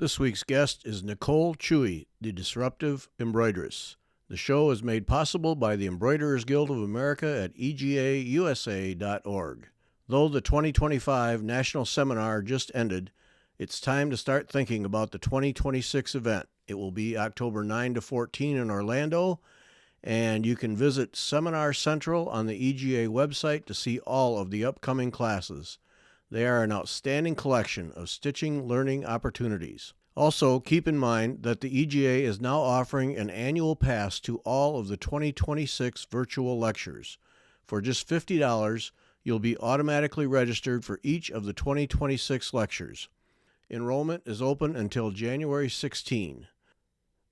This week's guest is Nicole Chui, the Disruptive Embroidress. The show is made possible by the Embroiderers Guild of America at egausa.org. Though the 2025 National Seminar just ended, it's time to start thinking about the 2026 event. It will be October 9 to 14 in Orlando, and you can visit Seminar Central on the EGA website to see all of the upcoming classes. They are an outstanding collection of stitching learning opportunities. Also, keep in mind that the EGA is now offering an annual pass to all of the 2026 virtual lectures. For just $50, you'll be automatically registered for each of the 2026 lectures. Enrollment is open until January 16.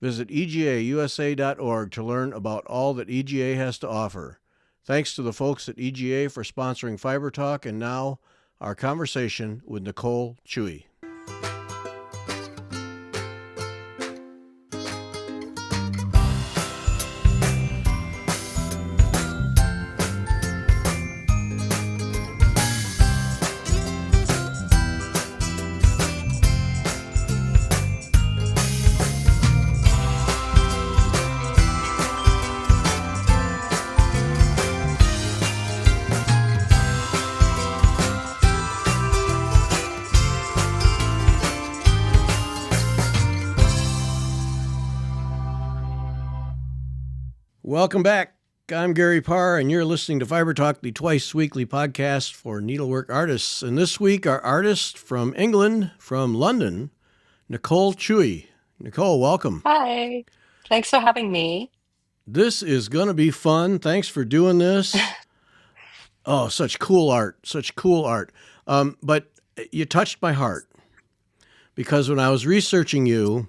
Visit egausa.org to learn about all that EGA has to offer. Thanks to the folks at EGA for sponsoring Fiber Talk, and now our conversation with Nicole Chui. Welcome back. I'm Gary Parr, and you're listening to Fiber Talk, the twice-weekly podcast for needlework artists. And this week, our artist from England, from London, Nicole Chui. Nicole, welcome. Hi. Thanks for having me. This is going to be fun. Thanks for doing this. Oh, such cool art, such cool art. But you touched my heart, because when I was researching you,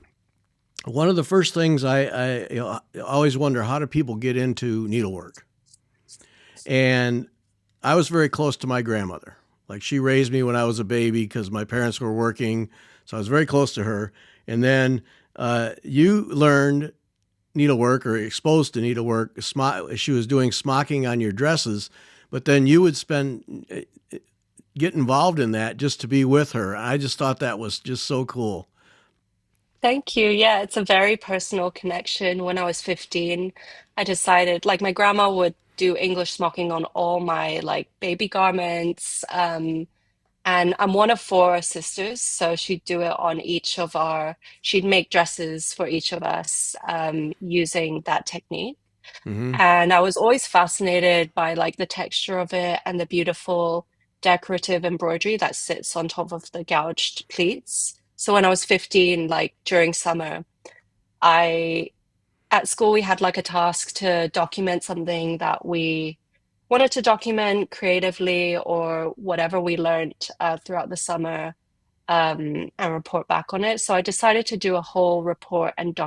one of the first things I always wonder, how do people get into needlework? And I was very close to my grandmother. Like, she raised me when I was a baby because my parents were working, so I was very close to her. And then you learned needlework, or exposed to needlework. She was doing smocking on your dresses, but then you would get involved in that just to be with her. I just thought that was just so cool. Thank you. Yeah, it's a very personal connection. When I was 15, I decided, like, my grandma would do English smocking on all my like baby garments. And I'm one of four sisters, so she'd do it on she'd make dresses for each of us using that technique. Mm-hmm. And I was always fascinated by like the texture of it and the beautiful decorative embroidery that sits on top of the gouged pleats. So when I was 15, like during summer, I at school we had like a task to document something that we wanted to document creatively, or whatever we learned throughout the summer, and report back on it. So I decided to do a whole report and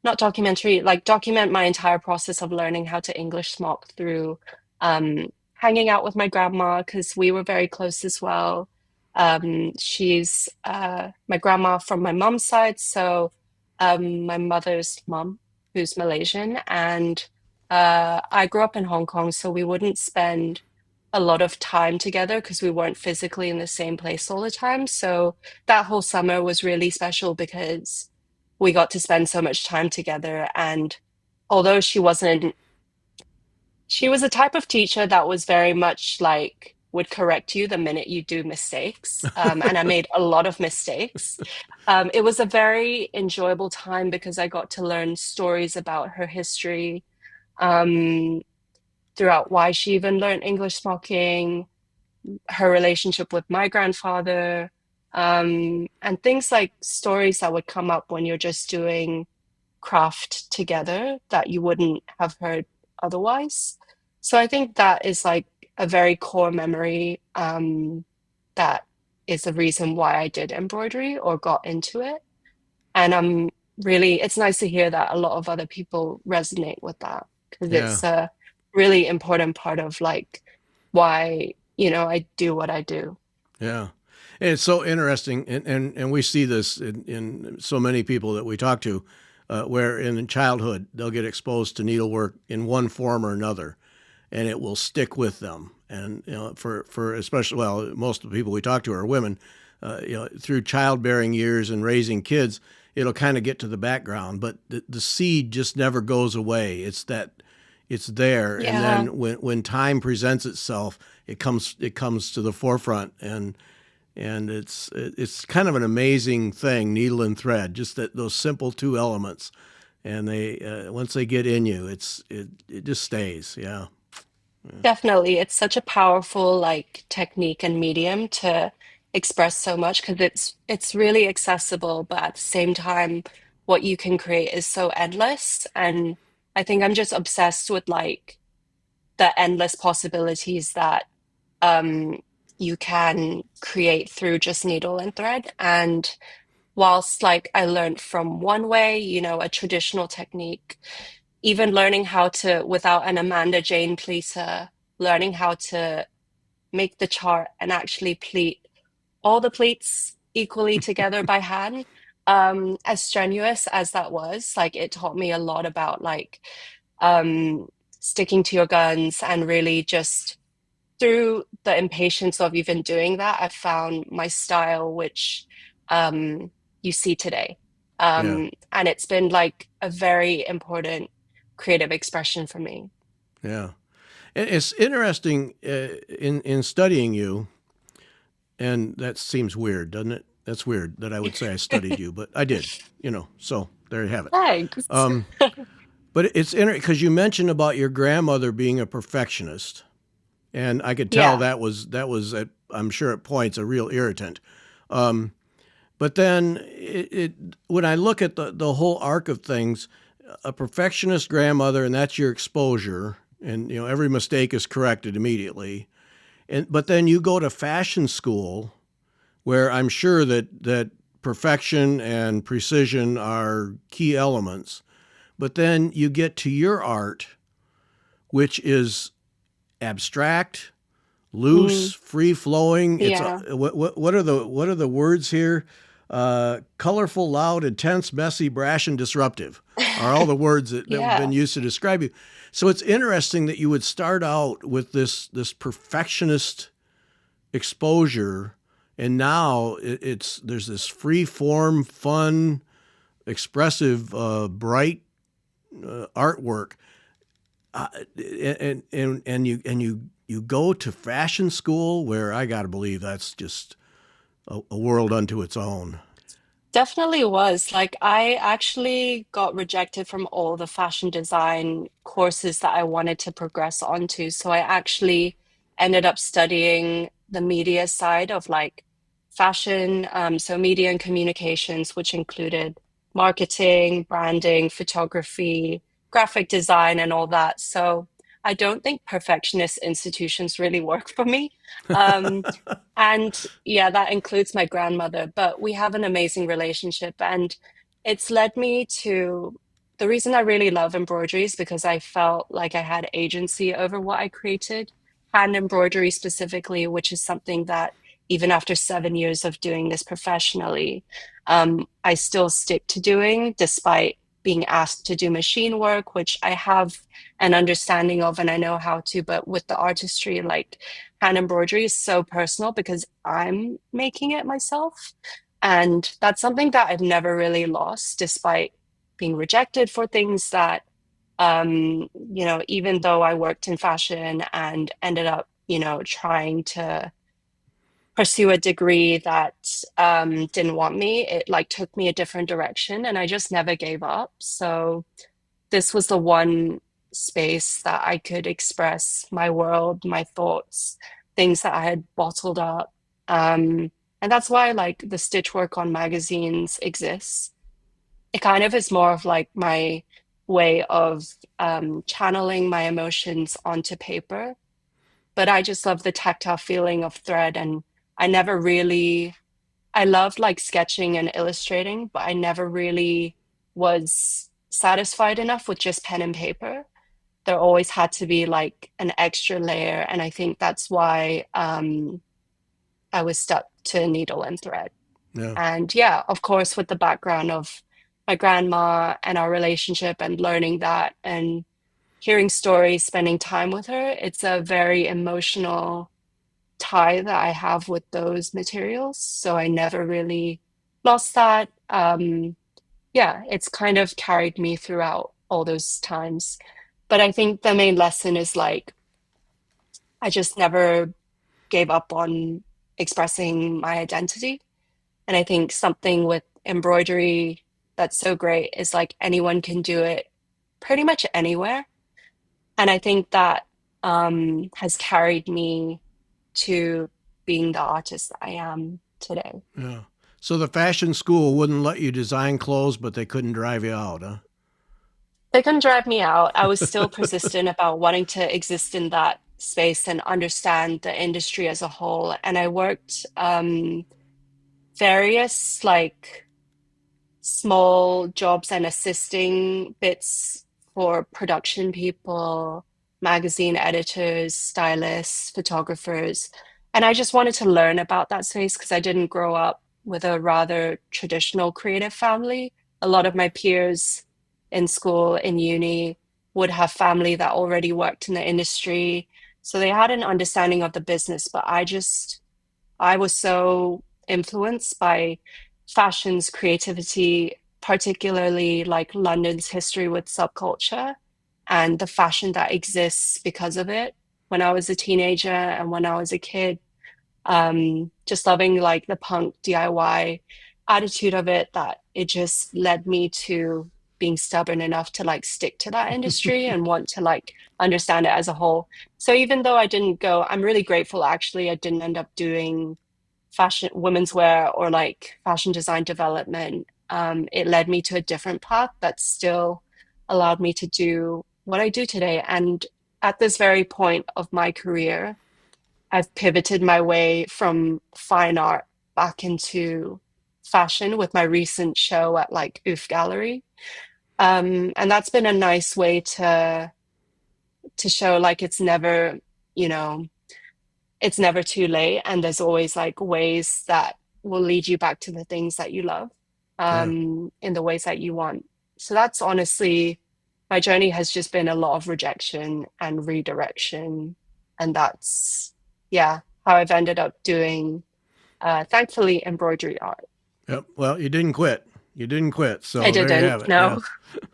not documentary, like document my entire process of learning how to English smock through hanging out with my grandma, because we were very close as well. She's my grandma from my mom's side, so my mother's mom, who's Malaysian, and I grew up in Hong Kong, so we wouldn't spend a lot of time together because we weren't physically in the same place all the time. So that whole summer was really special because we got to spend so much time together. And although she was a type of teacher that was very much like would correct you the minute you do mistakes. And I made a lot of mistakes. It was a very enjoyable time because I got to learn stories about her history, um, throughout why she even learned English smocking, her relationship with my grandfather, and things like stories that would come up when you're just doing craft together that you wouldn't have heard otherwise. So I think that is like a very core memory, that is the reason why I did embroidery or got into it. And it's nice to hear that a lot of other people resonate with that, because Yeah, it's a really important part of like why, I do what I do. yeah. And it's so interesting, and we see this in so many people that we talk to, where in childhood they'll get exposed to needlework in one form or another, and it will stick with them. And for especially, well, most of the people we talk to are women, through childbearing years and raising kids, it'll kind of get to the background, but the seed just never goes away. It's there, and Yeah, then when time presents itself, it comes to the forefront, and it's kind of an amazing thing, needle and thread, just that those simple two elements, and they once they get in you, it just stays. Yeah, definitely. It's such a powerful like technique and medium to express so much because it's really accessible, but at the same time, what you can create is so endless. And I think I'm just obsessed with like the endless possibilities that um, you can create through just needle and thread. And whilst like I learned from one way, a traditional technique, even learning how to, without an Amanda Jane pleater, learning how to make the chart and actually pleat all the pleats equally together by hand. As strenuous as that was, like it taught me a lot about like um, sticking to your guns and really just through the impatience of even doing that, I found my style, which you see today. yeah, And it's been like a very important creative expression for me. yeah. And it's interesting in studying you, and that seems weird, doesn't it? That's weird that I would say I studied you, but I did. So there you have it. Thanks. Um, but it's interesting because you mentioned about your grandmother being a perfectionist, and I could tell Yeah. that was I'm sure at points a real irritant. Um, but then when I look at the whole arc of things, a perfectionist grandmother, and that's your exposure, and every mistake is corrected immediately. But then you go to fashion school, where I'm sure that perfection and precision are key elements. But then you get to your art, which is abstract, loose, Mm, free flowing. It's yeah. what are the words here? Colorful, loud, intense, messy, brash, and disruptive are all the words that have been Yeah. used to describe you. So it's interesting that you would start out with this perfectionist exposure, and now there's this free form, fun, expressive, bright artwork. And you go to fashion school, where I got to believe that's just a world unto its own. Definitely was. Like, I actually got rejected from all the fashion design courses that I wanted to progress onto. So I actually ended up studying the media side of like fashion. So media and communications, which included marketing, branding, photography, graphic design, and all that. So I don't think perfectionist institutions really work for me. Um, and yeah, that includes my grandmother, but we have an amazing relationship. And it's led me to the reason I really love embroidery is because I felt like I had agency over what I created, hand embroidery specifically, which is something that even after 7 years of doing this professionally, I still stick to doing despite being asked to do machine work, which I have an understanding of and I know how to, but with the artistry, like hand embroidery is so personal because I'm making it myself. And that's something that I've never really lost, despite being rejected for things that, even though I worked in fashion and ended up, trying to pursue a degree that didn't want me, it like took me a different direction and I just never gave up. So this was the one space that I could express my world, my thoughts, things that I had bottled up. And that's why like the stitch work on magazines exists. It kind of is more of like my way of channeling my emotions onto paper. But I just love the tactile feeling of thread. And I never really, I loved like sketching and illustrating, but I never really was satisfied enough with just pen and paper. There always had to be like an extra layer. And I think that's why I was stuck to needle and thread. Yeah. And yeah, of course, with the background of my grandma and our relationship and learning that and hearing stories, spending time with her, it's a very emotional. tie that I have with those materials. So I never really lost that. Yeah, it's kind of carried me throughout all those times. But I think the main lesson is like, I just never gave up on expressing my identity. And I think something with embroidery that's so great is like anyone can do it pretty much anywhere. And I think that has carried me to being the artist that I am today. Yeah. So the fashion school wouldn't let you design clothes, but they couldn't drive you out, huh? They couldn't drive me out. I was still persistent about wanting to exist in that space and understand the industry as a whole. And I worked various like small jobs and assisting bits for production people, magazine editors, stylists, photographers. And I just wanted to learn about that space because I didn't grow up with a rather traditional creative family. A lot of my peers in school, in uni, would have family that already worked in the industry. So they had an understanding of the business, but I was so influenced by fashion's creativity, particularly like London's history with subculture and the fashion that exists because of it. When I was a teenager and when I was a kid, just loving like the punk DIY attitude of it, that it just led me to being stubborn enough to like stick to that industry and want to like understand it as a whole. So even though I didn't go, I'm really grateful actually I didn't end up doing fashion, women's wear, or like fashion design development. It led me to a different path that still allowed me to do what I do today. And at this very point of my career, I've pivoted my way from fine art back into fashion with my recent show at like Oof Gallery. And that's been a nice way to show like it's never, you know, it's never too late, and there's always like ways that will lead you back to the things that you love, Yeah. in the ways that you want. So that's honestly, my journey has just been a lot of rejection and redirection, and that's, yeah, how I've ended up doing, thankfully, embroidery art. Yep. Well, you didn't quit. You didn't quit. I So there you didn't, have it. Yeah.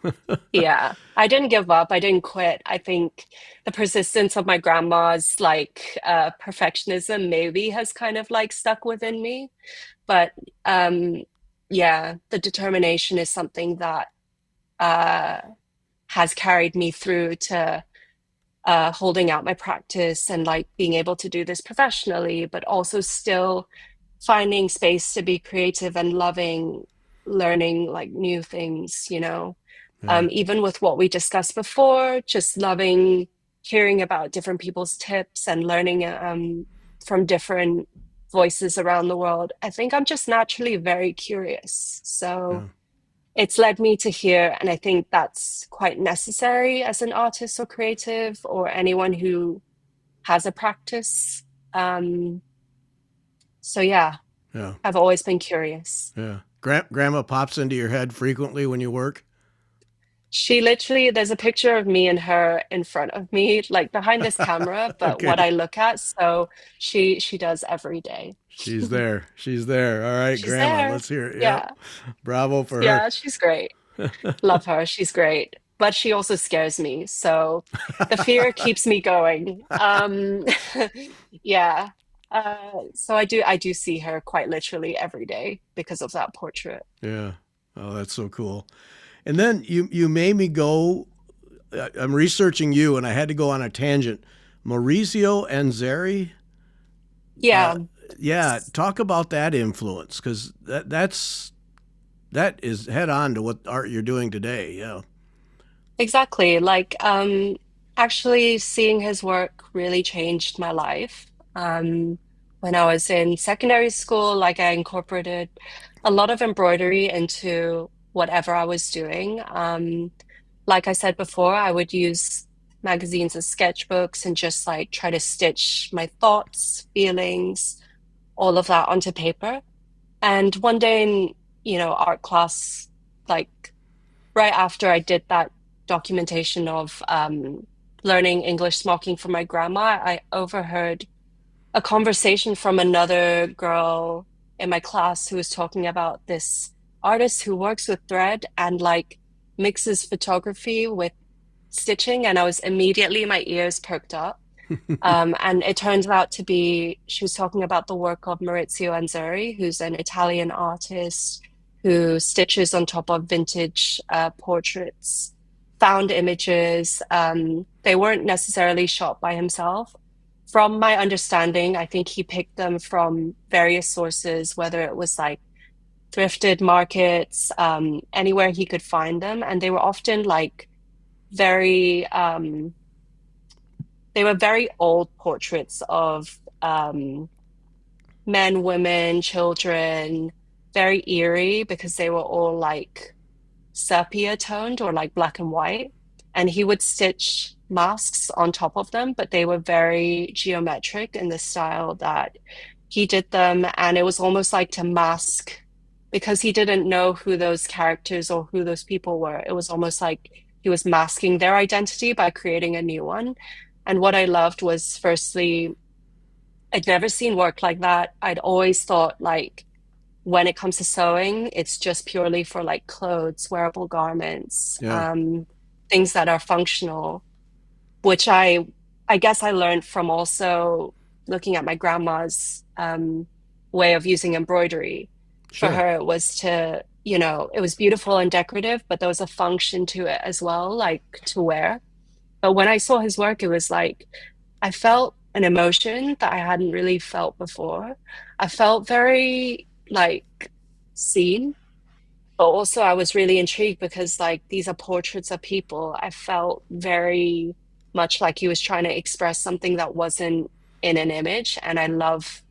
no. Yeah, I didn't give up. I didn't quit. I think the persistence of my grandma's like perfectionism maybe has kind of like stuck within me. But um, yeah, the determination is something that uh, has carried me through to holding out my practice and like being able to do this professionally, but also still finding space to be creative and loving learning like new things, you know. Yeah. Even with what we discussed before, just loving hearing about different people's tips and learning from different voices around the world. I think I'm just naturally very curious. So Yeah. it's led me to here, and I think that's quite necessary as an artist or creative or anyone who has a practice. Um, so yeah, Yeah. I've always been curious. Yeah. Grandma pops into your head frequently when you work. She literally, there's a picture of me and her in front of me, like behind this camera, but what Okay. I look at, so she does every day. She's there. She's there. All right, She's Grandma. there. Let's hear it. Yep. Yeah. Bravo for her. Yeah, she's great. Love her. She's great. But she also scares me. So the fear keeps me going. Yeah. So I do see her quite literally every day because of that portrait. Yeah. Oh, that's so cool. And then you made me go. I'm researching you, and I had to go on a tangent. Maurizio Anzeri. Uh, Yeah, yeah, talk about that influence because that is head on to what art you're doing today. Yeah. exactly. Like, actually seeing his work really changed my life. When I was in secondary school, like I incorporated a lot of embroidery into whatever I was doing. Like I said before, I would use magazines as sketchbooks and just like try to stitch my thoughts, feelings, all of that onto paper. And one day in, art class, like right after I did that documentation of learning English smoking from my grandma, I overheard a conversation from another girl in my class who was talking about this artist who works with thread and like mixes photography with stitching, and I was immediately my ears perked up. And it turns out to be, she was talking about the work of Maurizio Anzuri, who's an Italian artist who stitches on top of vintage portraits, found images. They weren't necessarily shot by himself. From my understanding, I think he picked them from various sources, whether it was like thrifted markets, anywhere he could find them. And they were often like very, they were very old portraits of men, women, children, very eerie because they were all like sepia toned or like black and white. And he would stitch masks on top of them, but they were very geometric in the style that he did them. And it was almost like to mask because he didn't know who those characters or who those people were. It was almost like he was masking their identity by creating a new one. And what I loved was, firstly, I'd never seen work like that. I'd always thought like when it comes to sewing, it's just purely for like clothes, wearable garments, Yeah, things that are functional, which I guess I learned from also looking at my grandma's way of using embroidery. For sure. her, it was to, you know, it was beautiful and decorative, but there was a function to it as well, like to wear. But when I saw his work, it was like I felt an emotion that I hadn't really felt before. I felt very like seen, but also I was really intrigued because like these are portraits of people. I felt very much like he was trying to express something that wasn't in an image, and I love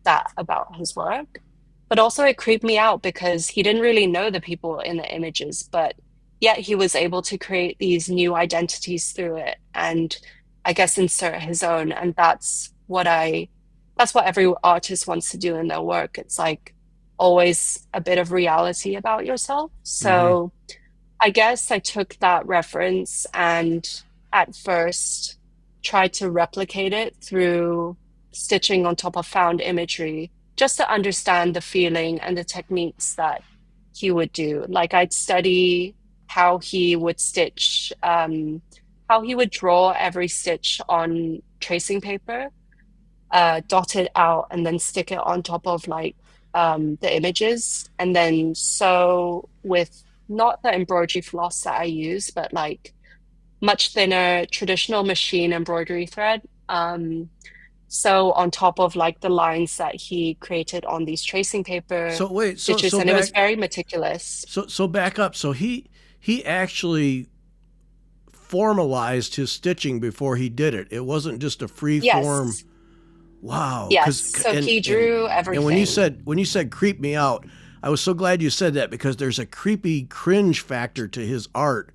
that about his work. But also, it creeped me out because he didn't really know the people in the images, but yet he was able to create these new identities through it and I guess insert his own. And that's what every artist wants to do in their work. It's like always a bit of reality about yourself. Mm-hmm. So I guess I took that reference and at first tried to replicate it through stitching on top of found imagery just to understand the feeling and the techniques that he would do. Like I'd study how he would stitch, how he would draw every stitch on tracing paper, dot it out, and then stick it on top of like the images, and then sew with not the embroidery floss that I use, but like much thinner traditional machine embroidery thread. So on top of like the lines that he created on these tracing paper So wait, stitches, and it was very meticulous. so back up. So he actually formalized his stitching before he did it. It wasn't just a free form. Yes, Wow, yes. because So he drew and everything. when you said creep me out, I was so glad you said that because there's a creepy cringe factor to his art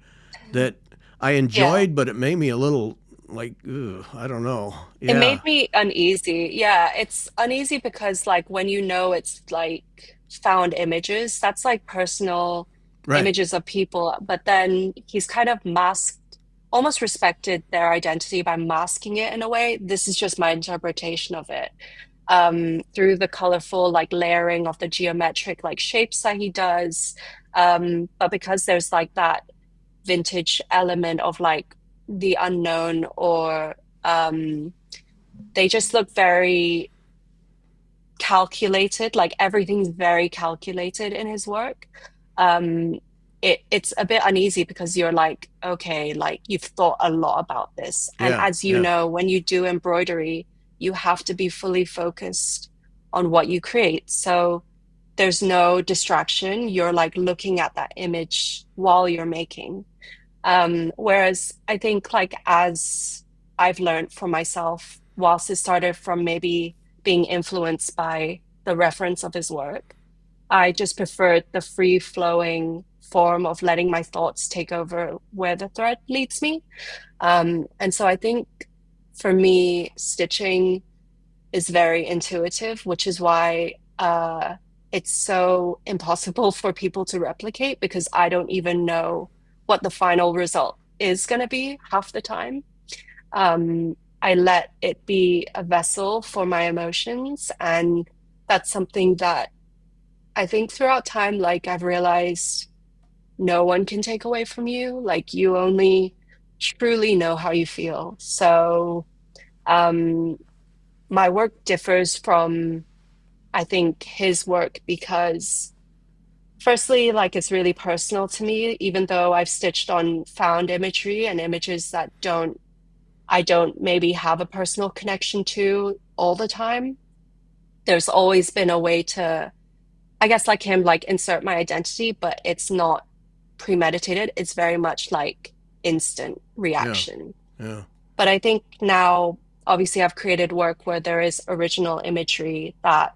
that I Yeah. enjoyed, but it made me a little like, ugh, I don't know. It Yeah, made me uneasy. Yeah, it's uneasy because like when you know it's like found images, that's like personal right. images of people, but then he's kind of masked, almost respected their identity by masking it in a way. This is just my interpretation of it. Through the colorful like layering of the geometric like shapes that he does. But because there's like that vintage element of like the unknown or they just look very calculated, like everything's very calculated in his work. Um, it's a bit uneasy because you're like, okay, like you've thought a lot about this. And Yeah, as you yeah. know, when you do embroidery, you have to be fully focused on what you create. So there's no distraction. You're like looking at that image while you're making. Whereas I think like as I've learned for myself, whilst it started from maybe being influenced by the reference of his work, I just preferred the free flowing form of letting my thoughts take over where the thread leads me. And so I think for me, stitching is very intuitive, which is why it's so impossible for people to replicate because I don't even know what the final result is going to be half the time. Um, I let it be a vessel for my emotions. And that's something that I think throughout time, like I've realized no one can take away from you. Like you only truly know how you feel. So um, my work differs from, I think, his work because firstly, like it's really personal to me, even though I've stitched on found imagery and images that I don't maybe have a personal connection to all the time. There's always been a way to, I guess, like him, like insert my identity, but it's not premeditated. It's very much like instant Yeah. reaction. Yeah. But I think now, obviously, I've created work where there is original imagery that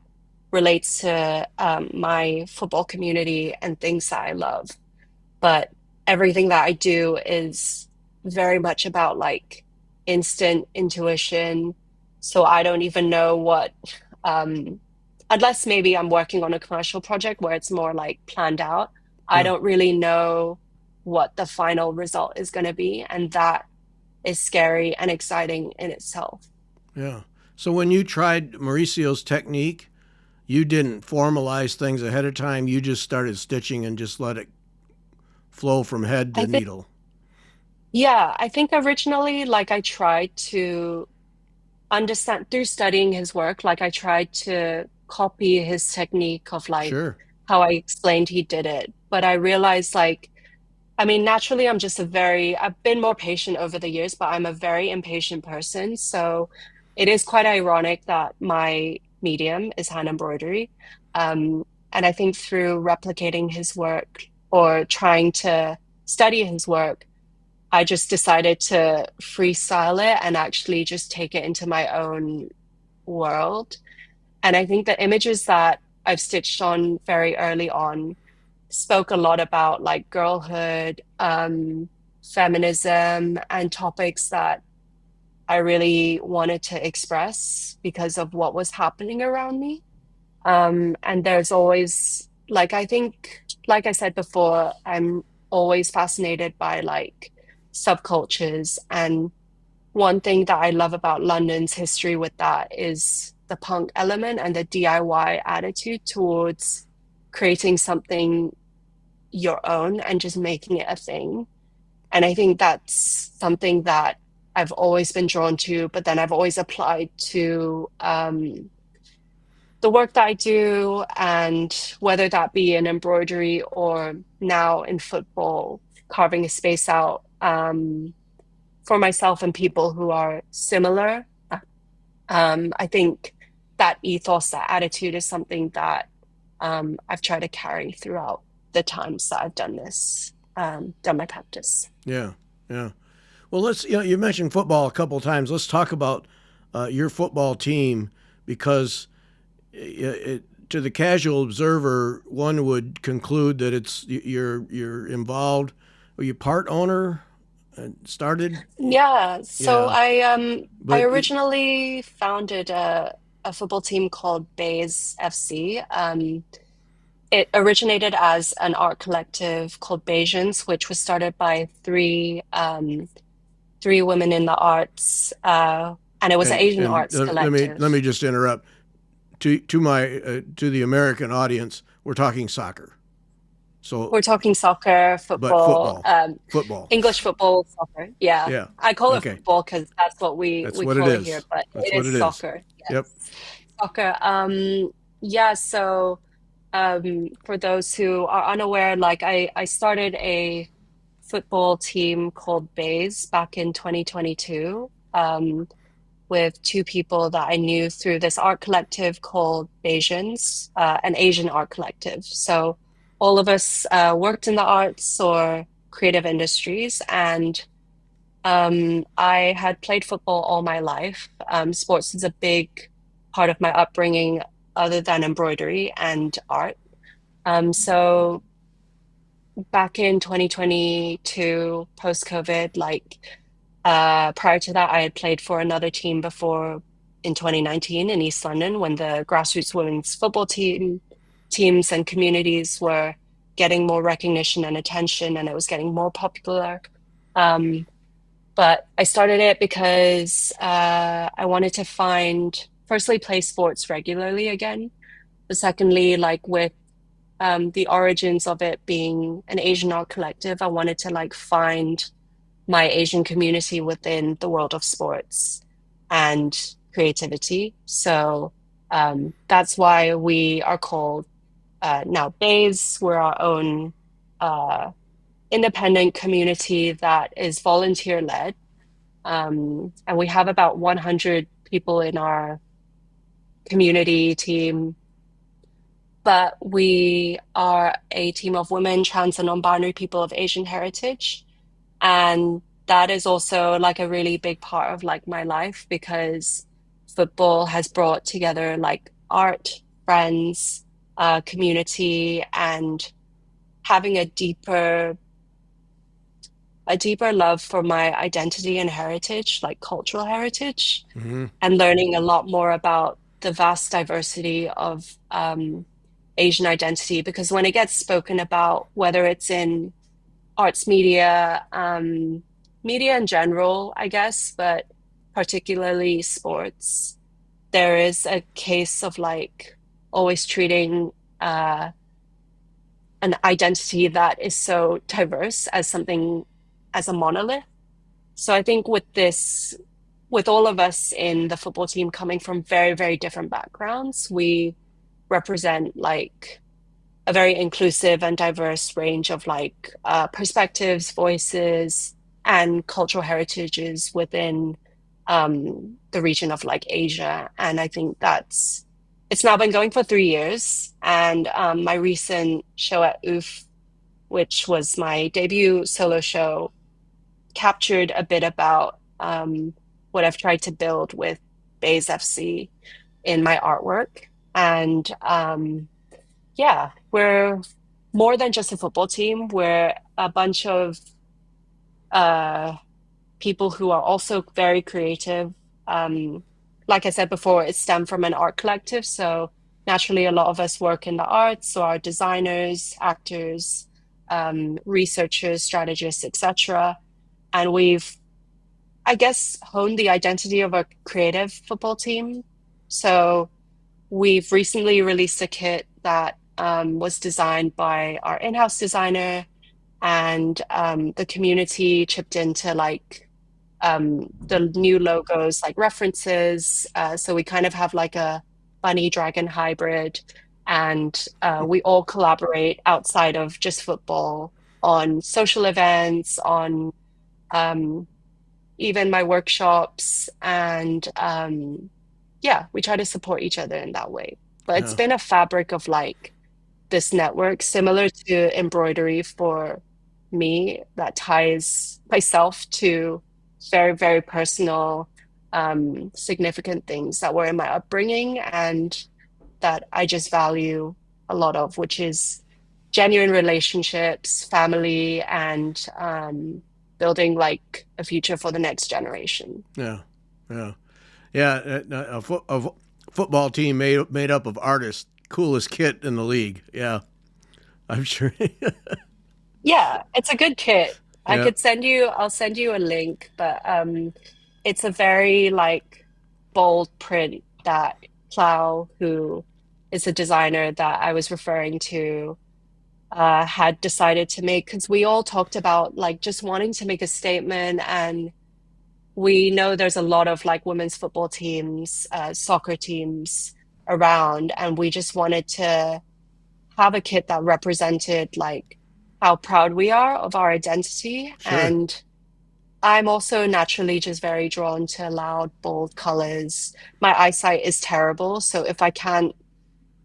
relates to my football community and things that I love. But everything that I do is very much about like instant intuition. So I don't even know um, unless maybe I'm working on a commercial project where it's more like planned out, I Yeah. don't really know what the final result is going to be. And that is scary and exciting in itself. Yeah. So when you tried Mauricio's technique, you didn't formalize things ahead of time. You just started stitching and just let it flow from head I to think, needle. yeah, I think originally, like I tried to understand through studying his work, like I tried to copy his technique of like Sure. how I explained he did it. But I realized like, I mean, naturally I've been more patient over the years, but I'm a very impatient person. So it is quite ironic that my medium is hand embroidery. Um, and I think through replicating his work or trying to study his work, I just decided to freestyle it and actually just take it into my own world. And I think the images that I've stitched on very early on spoke a lot about like girlhood, feminism, and topics that I really wanted to express because of what was happening around me. And there's always, like, I think, like I said before, I'm always fascinated by like subcultures. And one thing that I love about London's history with that is the punk element and the DIY attitude towards creating something your own and just making it a thing. And I think that's something that I've always been drawn to, but then I've always applied to the work that I do, and whether that be in embroidery or now in football, carving a space out for myself and people who are similar. I think that ethos, that attitude is something that I've tried to carry throughout the times that I've done this, done my practice. Yeah. Yeah. Well, you mentioned football a couple of times. Let's talk about your football team because to the casual observer, one would conclude that you're involved. Were you part owner? Started? Yeah, so Yeah. I But originally founded a football team called Bays FC. It originated as an art collective called Bayesians, which was started by three women in the arts, and it was an Asian and arts let collective. me just interrupt. To the American audience, we're talking soccer. So, We're talking soccer, but football, football, football. English football, soccer. Yeah, Yeah. I call it Okay. football because that's what we That's we what it call it here, is. but That's it what is it is. soccer. Yep. Yes, soccer. Yeah. So, for those who are unaware, like I started a football team called Bays back in 2022. With two people that I knew through this art collective called Bayesians, an Asian art collective. So all of us worked in the arts or creative industries, and I had played football all my life. Sports is a big part of my upbringing, other than embroidery and art. So back in 2022, post COVID, like prior to that, I had played for another team before in 2019 in East London when the grassroots women's football teams and communities were getting more recognition and attention, and it was getting more popular. Um, But I started it because I wanted to find, firstly, play sports regularly again. But secondly, like with the origins of it being an Asian art collective, I wanted to like find my Asian community within the world of sports and creativity. So that's why we are called now Bays. We're our own uh, independent community that is volunteer led. And we have about 100 people in our community team, but we are a team of women, trans, and non-binary people of Asian heritage. And that is also like a really big part of like my life because football has brought together like art, friends, community, and having a deeper love for my identity and heritage, like cultural heritage, Hmm. and learning a lot more about the vast diversity of Asian identity. Because when it gets spoken about, whether it's in arts media, media in general, I guess, but particularly sports, there is a case of like always treating uh, an identity that is so diverse as something as a monolith. So I think with this, with all of us in the football team coming from very, very different backgrounds, we represent like a very inclusive and diverse range of like perspectives, voices, and cultural heritages within the region of like Asia. And I think it's now been going for 3 years. And my recent show at OOF, which was my debut solo show, captured a bit about what I've tried to build with Bays FC in my artwork. And yeah, we're more than just a football team. We're a bunch of uh, people who are also very creative. Um, like I said before, it stemmed from an art collective. So naturally, a lot of us work in the arts, so our designers, actors, researchers, strategists, etc. And we've, I guess, honed the identity of a creative football team. So we've recently released a kit that was designed by our in-house designer, and the community chipped into like the new logos, like references. So we kind of have like a bunny dragon hybrid, and we all collaborate outside of just football on social events, on um, even my workshops, and yeah, we try to support each other in that way. But it's Yeah, been a fabric of like this network similar to embroidery for me that ties myself to very, very personal, significant things that were in my upbringing and that I just value a lot of, which is genuine relationships, family, and building like a future for the next generation. yeah, yeah, yeah. A football team made up of artists, coolest kit in the league. Yeah, I'm sure. Yeah, it's a good kit. Yeah, I'll send you a link, but it's a very like bold print that Plow, who is a designer that I was referring to, had decided to make because we all talked about like just wanting to make a statement, and we know there's a lot of like women's football teams, soccer teams around, and we just wanted to have a kit that represented like how proud we are of our identity. sure. And I'm also naturally just very drawn to loud, bold colors. My eyesight is terrible, so if I can't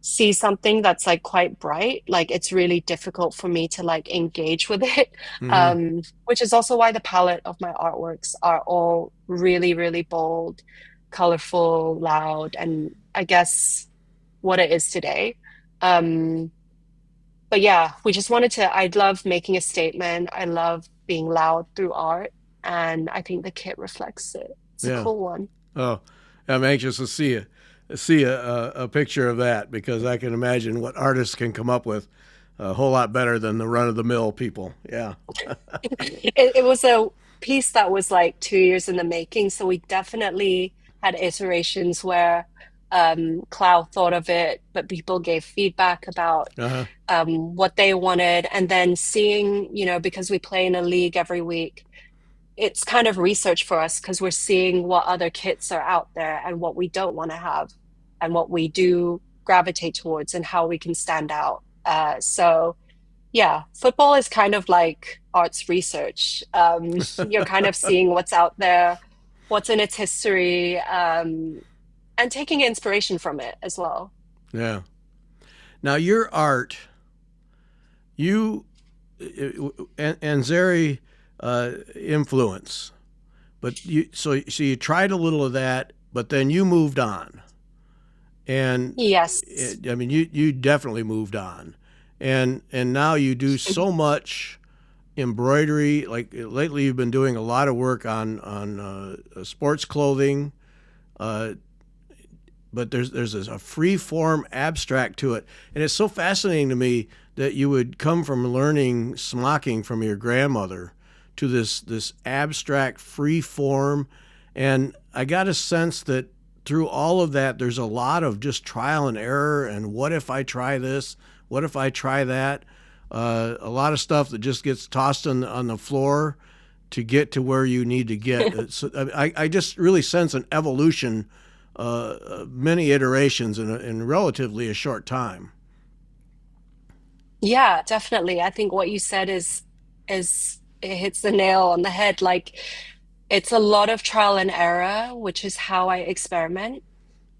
see something that's like quite bright, like it's really difficult for me to like engage with it. Hmm. Which is also why the palette of my artworks are all really, really bold, colorful, loud, and I guess what it is today. Um, but yeah, we just wanted to, I love making a statement. I love being loud through art. And I think the kit reflects it. It's a Yeah. cool one. Oh, I'm anxious to see a picture of that because I can imagine what artists can come up with a whole lot better than the run of the mill people. Yeah. It was a piece that was like 2 years in the making. So we definitely had iterations where Cloud thought of it, but people gave feedback about Uh-huh. what they wanted. And then seeing, because we play in a league every week, it's kind of research for us because we're seeing what other kits are out there and what we don't want to have and what we do gravitate towards and how we can stand out. So yeah, football is kind of like arts research. You're kind of seeing what's out there, what's in its history, and taking inspiration from it as well. Yeah. Now your art, you and Zeri influence, but so you tried a little of that, but then you moved on, and Yes. I mean you definitely moved on, and now you do so much embroidery. Like lately, you've been doing a lot of work on sports clothing, uh, but there's a free form abstract to it, and it's so fascinating to me that you would come from learning smocking from your grandmother to this abstract free form, and I got a sense that through all of that there's a lot of just trial and error and what if I try this, what if I try that, a lot of stuff that just gets tossed on the floor to get to where you need to get. So I just really sense an evolution, many iterations in relatively a short time. Yeah, definitely. I think what you said is it hits the nail on the head. Like it's a lot of trial and error, which is how I experiment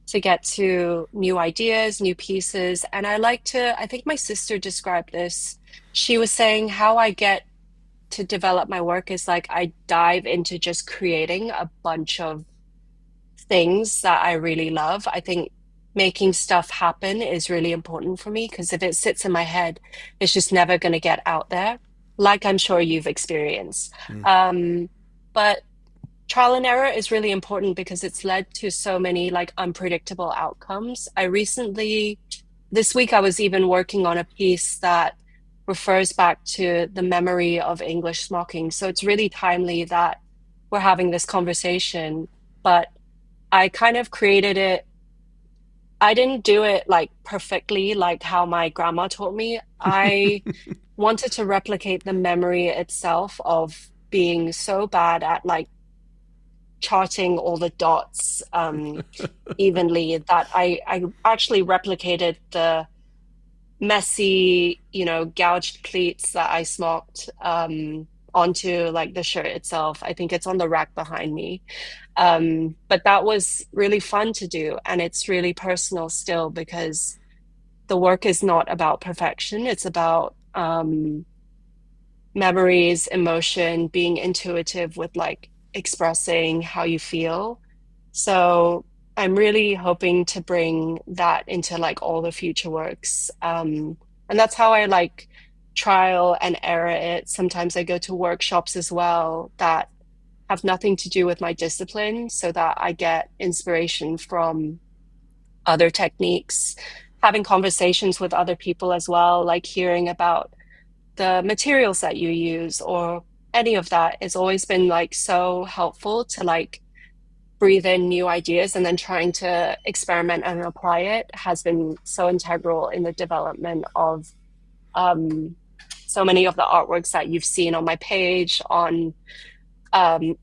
to get to new ideas, new pieces. And I think my sister described this. She was saying how I get to develop my work is like I dive into just creating a bunch of things that I really love. I think making stuff happen is really important for me because if it sits in my head, it's just never going to get out there, like I'm sure you've experienced. Mm. Um, but trial and error is really important because it's led to so many like unpredictable outcomes. This week, I was even working on a piece that refers back to the memory of English smocking. So it's really timely that we're having this conversation, but I kind of created it. I didn't do it like perfectly, like how my grandma taught me. I wanted to replicate the memory itself of being so bad at like charting all the dots evenly that I actually replicated the messy, gouged pleats that I smoked onto like the shirt itself. I think it's on the rack behind me. But that was really fun to do, and it's really personal still because the work is not about perfection. It's about memories, emotion, being intuitive with like expressing how you feel. So I'm really hoping to bring that into like all the future works. And that's how I like trial and error it. Sometimes I go to workshops as well that have nothing to do with my discipline so that I get inspiration from other techniques, having conversations with other people as well, like hearing about the materials that you use or any of that has always been like so helpful to like breathe in new ideas and then trying to experiment and apply it has been so integral in the development of um, so many of the artworks that you've seen on my page, on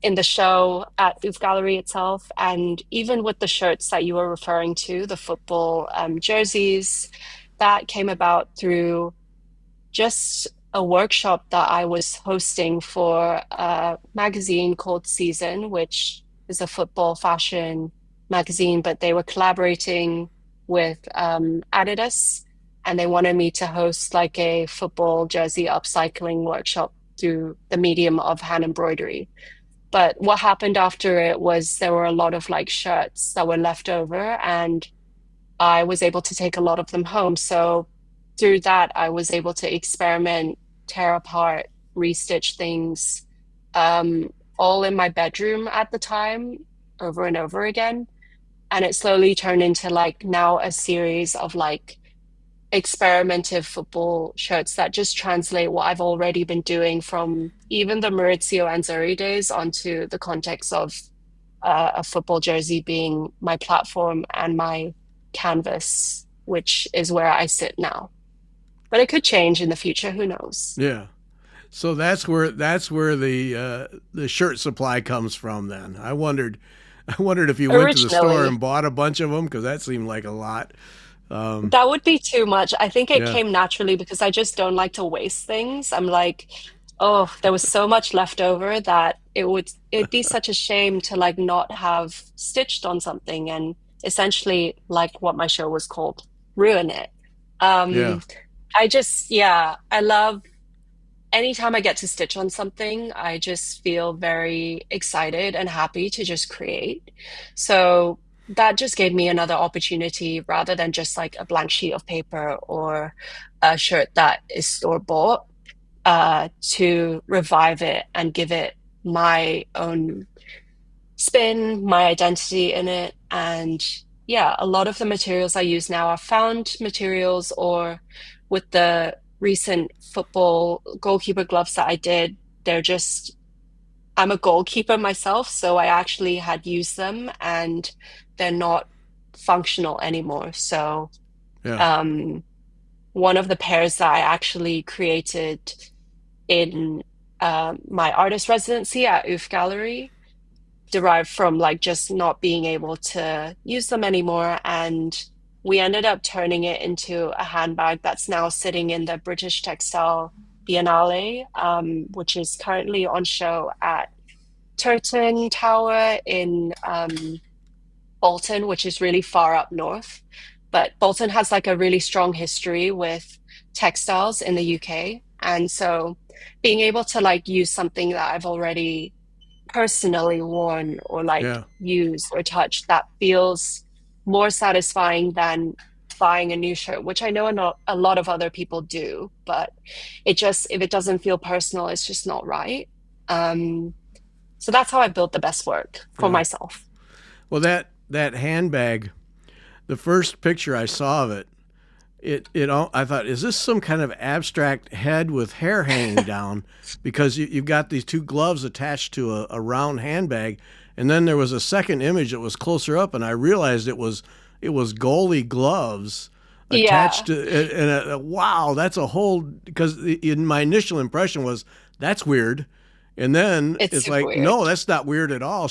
in the show at Booth Gallery itself, and even with the shirts that you were referring to, the football jerseys, that came about through just a workshop that I was hosting for a magazine called Season, which is a football fashion magazine, but they were collaborating with Adidas and they wanted me to host like a football jersey upcycling workshop through the medium of hand embroidery. But what happened after it was there were a lot of like shirts that were left over and I was able to take a lot of them home. So through that, I was able to experiment, tear apart, restitch things, all in my bedroom at the time, over and over again. And it slowly turned into like now a series of like experimentative football shirts that just translate what I've already been doing from even the Maurizio Anzuri days onto the context of a football jersey being my platform and my canvas, which is where I sit now. But it could change in the future. Who knows? Yeah. So that's where the shirt supply comes from. Then I wondered if you went to the store Originally, and bought a bunch of them because that seemed like a lot. Um, that would be too much. I think it yeah, came naturally because I just don't like to waste things. I'm like, oh, there was so much left over that it'd be such a shame to like not have stitched on something and essentially like what my show was called, ruin it. yeah, Um, yeah, I love anytime I get to stitch on something, I just feel very excited and happy to just create. So that just gave me another opportunity rather than just like a blank sheet of paper or a shirt that is store bought, to revive it and give it my own spin, my identity in it. And yeah, a lot of the materials I use now are found materials, or with the recent football goalkeeper gloves that I did, they're just, I'm a goalkeeper myself, so I actually had used them and they're not functional anymore. So, yeah, um, one of the pairs that I actually created in my artist residency at UF Gallery derived from like just not being able to use them anymore. And we ended up turning it into a handbag that's now sitting in the British Textile Biennale, which is currently on show at Turton Tower in Bolton, which is really far up north. But Bolton has like a really strong history with textiles in the UK. And so being able to like use something that I've already personally worn or like yeah, used or touched that feels more satisfying than buying a new shirt, which I know a lot of other people do, but it just, if it doesn't feel personal, it's just not right. Um, so that's how I built the best work for yeah. myself. Well, that handbag, the first picture I saw of it, I thought, is this some kind of abstract head with hair hanging down? Because you've got these two gloves attached to a round handbag, and then there was a second image that was closer up, and I realized it was goalie gloves attached Yeah, to, and wow, that's a whole. Because in my initial impression was that's weird, and then it's it's super like, weird. no, that's not weird at all.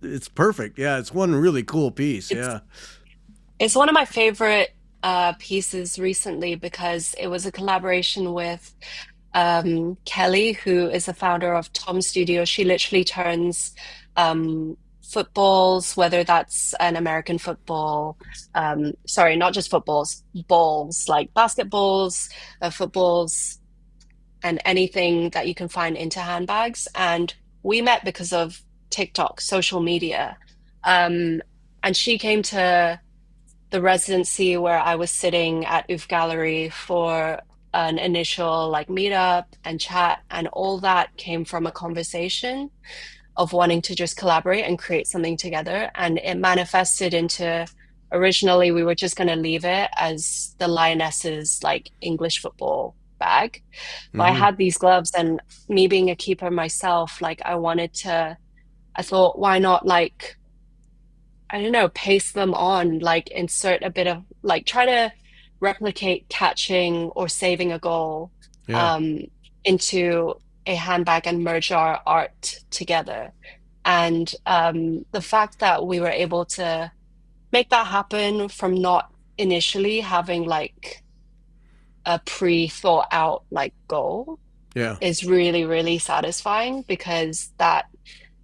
It's perfect. Yeah, it's one really cool piece. It's Yeah. it's one of my favorite pieces recently because it was a collaboration with Kelly, who is the founder of Tom Studio. She literally turns footballs, whether that's an American football, sorry, not just footballs, balls like basketballs, footballs, and anything that you can find into handbags. And we met because of TikTok, social media. Um, and she came to the residency where I was sitting at UF Gallery for an initial like meetup and chat, and all that came from a conversation of wanting to just collaborate and create something together. And it manifested into, originally we were just going to leave it as the Lionesses like English football bag. But I Mm-hmm. had these gloves, and me being a keeper myself, like I thought, why not like, I don't know, paste them on, like insert a bit of like try to replicate catching or saving a goal Yeah. um, into a handbag and merge our art together. And the fact that we were able to make that happen from not initially having like a pre-thought out like goal Yeah. is really, really satisfying because that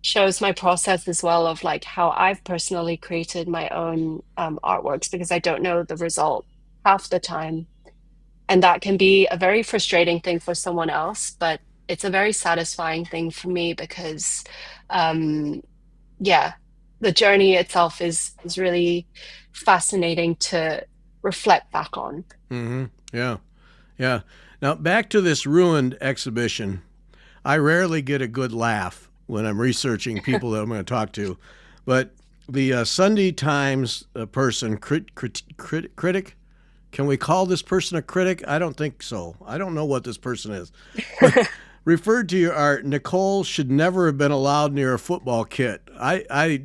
shows my process as well of like how I've personally created my own artworks because I don't know the result half the time. And that can be a very frustrating thing for someone else, but it's a very satisfying thing for me because um yeah, the journey itself is really fascinating to reflect back on. Mm-hmm. Yeah. Yeah. Now back to this ruined exhibition. I rarely get a good laugh when I'm researching people that I'm going to talk to, but the Sunday Times person critic Can we call this person a critic? I don't think so. I don't know what this person is. But referred to your art, Nicole should never have been allowed near a football kit. I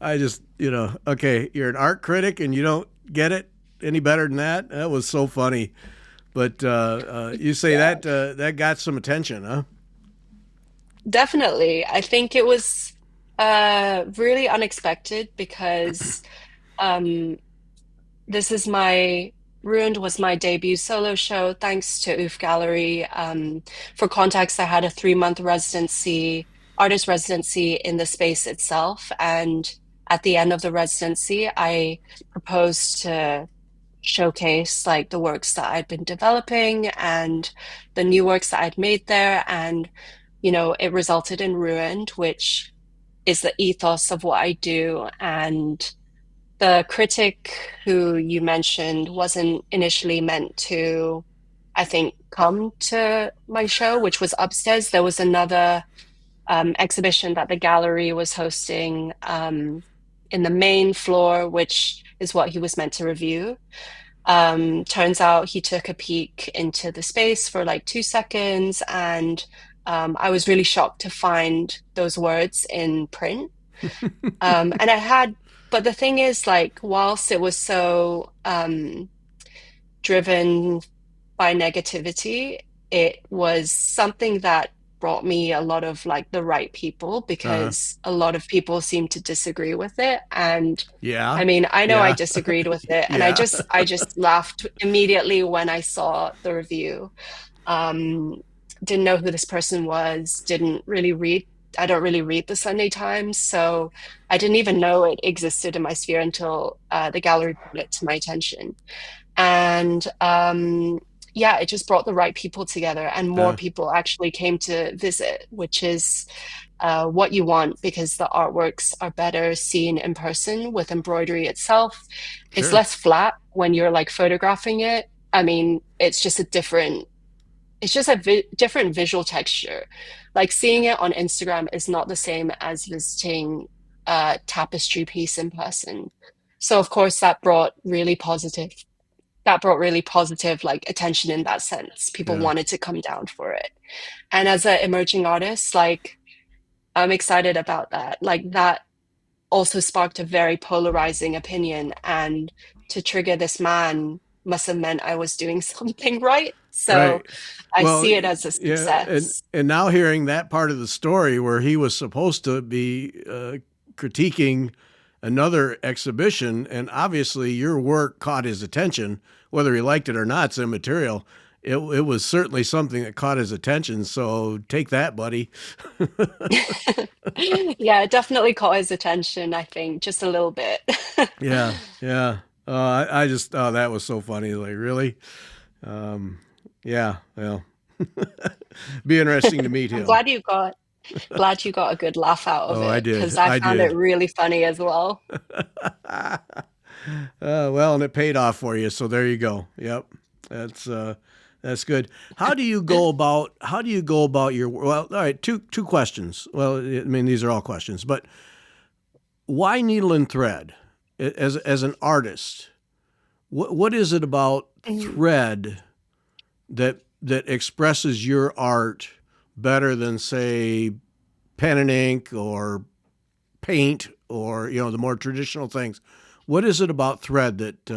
just, okay, you're an art critic and you don't get it any better than that. That was so funny. But you say Yeah, that got some attention, huh? definitely. I think it was really unexpected because um, this is my Ruined was my debut solo show, thanks to Oof Gallery. For context, I had a 3-month residency, artist residency in the space itself, and at the end of the residency, I proposed to showcase like the works that I'd been developing and the new works that I'd made there. And, it resulted in Ruined, which is the ethos of what I do. And the critic who you mentioned wasn't initially meant to, I think, come to my show, which was upstairs. There was another exhibition that the gallery was hosting in the main floor, which is what he was meant to review. Turns out he took a peek into the space for like 2 seconds, and I was really shocked to find those words in print. And I had, but the thing is, like, whilst it was so driven by negativity, it was something that brought me a lot of like the right people Uh, because a lot of people seem to disagree with it. And yeah, I mean, I know I yeah, disagreed with it, and I yeah. just I just laughed immediately when I saw the review. Um, didn't know who this person was, didn't really read. I don't really read the Sunday Times, so I didn't even know it existed in my sphere until the gallery brought it to my attention. And yeah, it just brought the right people together, and more uh, people actually came to visit, which is what you want because the artworks are better seen in person with embroidery itself. It's sure. less flat when you're like photographing it. I mean, it's just a different visual texture. Like seeing it on Instagram is not the same as visiting a tapestry piece in person. So of course that brought really positive like attention in that sense. People Yeah, wanted to come down for it. And as an emerging artist, like I'm excited about that. Like that also sparked a very polarizing opinion, and to trigger this man must have meant I was doing something right. So right. I Well, see it as a yeah, and success. and now hearing that part of the story where he was supposed to be critiquing another exhibition, and obviously your work caught his attention, whether he liked it or not, it's immaterial. It was certainly something that caught his attention. So take that, buddy. Yeah, it definitely caught his attention, I think, just a little bit. Yeah, yeah. I just that was so funny. Like really, um, yeah. Well, be interesting to meet I'm him. glad you got a good laugh out of Oh, I it did. because I I found it did. really funny as well. Well, and it paid off for you. So there you go. Yep, that's that's good. How do you go about your well? All right, two questions. Well, I mean these are all questions, but why needle and thread as an artist? What is it about Mhm. thread that expresses your art better than say pen and ink or paint or the more traditional things? What is it about thread that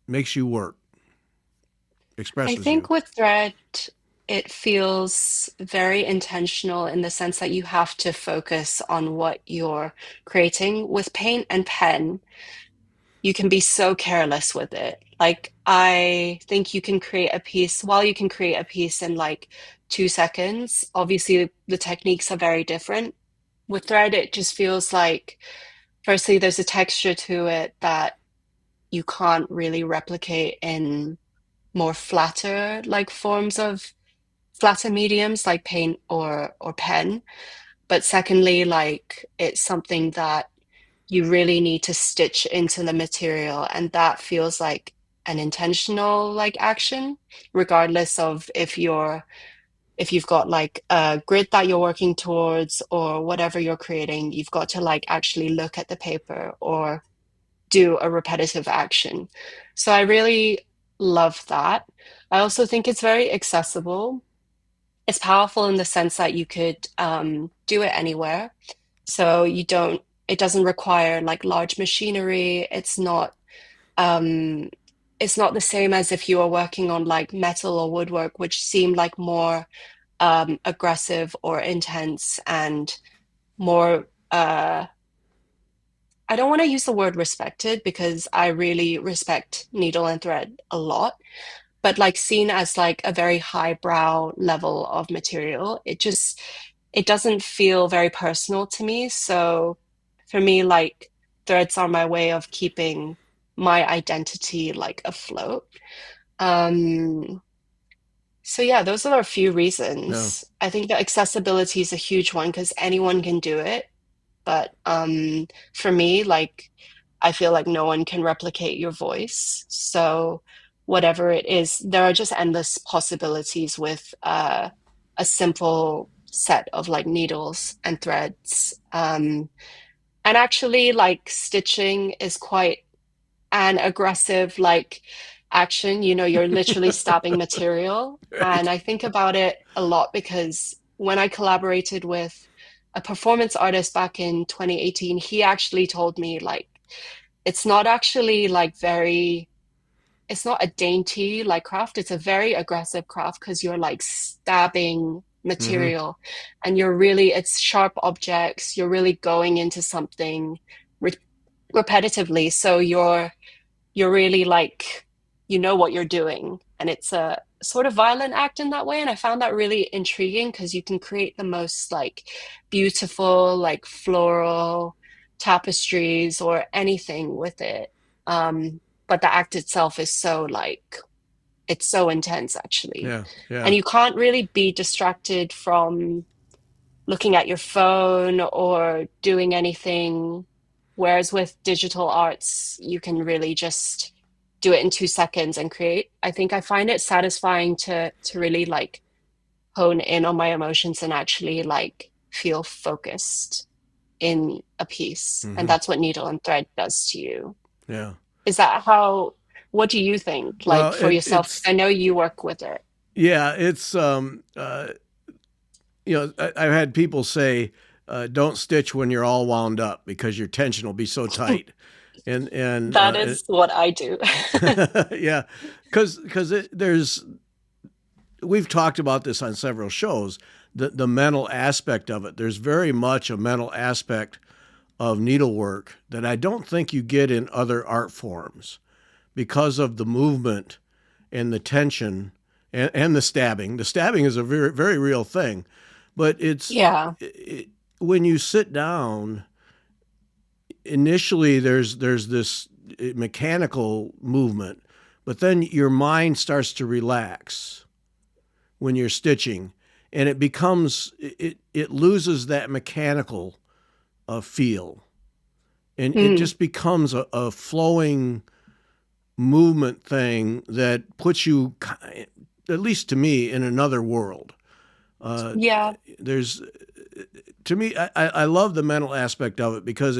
makes you work, I expresses you? think with thread, it feels very intentional in the sense that you have to focus on what you're creating. With paint and pen, you can be so careless with it. Like, I think you can create a piece, while you can create a piece in like 2 seconds, obviously the techniques are very different. With thread, it just feels like, firstly, there's a texture to it that you can't really replicate in more flatter like forms of flatter mediums like paint or pen. But secondly, like it's something that you really need to stitch into the material, and that feels like an intentional like action, regardless of if you've got like a grid that you're working towards or whatever you're creating, you've got to like actually look at the paper or do a repetitive action. So I really love that. I also think it's very accessible. It's powerful in the sense that you could do it anywhere. So it doesn't require like large machinery. Um, it's not the same as if you are working on like metal or woodwork, which seem like more aggressive or intense and more, I don't want to use the word respected because I really respect needle and thread a lot, but like seen as like a very highbrow level of material, it doesn't feel very personal to me. So for me, like threads are my way of keeping my identity like afloat. Um, so yeah, those are a few Yeah. reasons. I think that accessibility is a huge one because anyone can do it. But for me, like I feel like no one can replicate your voice. So whatever it is, there are just endless possibilities with a simple set of like needles and threads. And actually, like stitching is quite an aggressive like action. You know, you're literally stabbing material. Right. And I think about it a lot because when I collaborated with a performance artist back in 2018, he actually told me like it's not actually like very it's not a dainty like craft, it's a very aggressive craft because you're like stabbing Hmm. material and you're really it's sharp objects, you're really going into something re repetitively. So you're really like you know what you're doing and it's a sort of violent act in that way, and I found that really intriguing because you can create the most like beautiful like floral tapestries or anything with it, but the act itself is so like it's so intense actually, Yeah. Yeah. and you can't really be distracted from looking at your phone or doing anything. Whereas with digital arts, you can really just do it in 2 seconds and create. I think I find it satisfying to really like hone in on my emotions and actually like feel focused in a piece. And Hmm. that's what needle and thread does to you. Yeah. Is that how, what do you think like Well, for yourself? Because it's I know you work with it. yeah, it's I've had people say, "Don't stitch when you're all wound up because your tension will be so tight." And That is what I do. yeah, because there's we've talked about this on several shows. The mental aspect of it. There's very much a mental aspect of needlework that I don't think you get in other art forms because of the movement and the tension and the stabbing. The stabbing is a very very real thing, but Yeah. when you sit down initially there's this mechanical movement, but then your mind starts to relax when you're stitching, and it loses that mechanical feel, and it Mm. just becomes a flowing movement thing that puts you, at least to me, in another world. Uh, Yeah. there's to me, I love the mental aspect of it because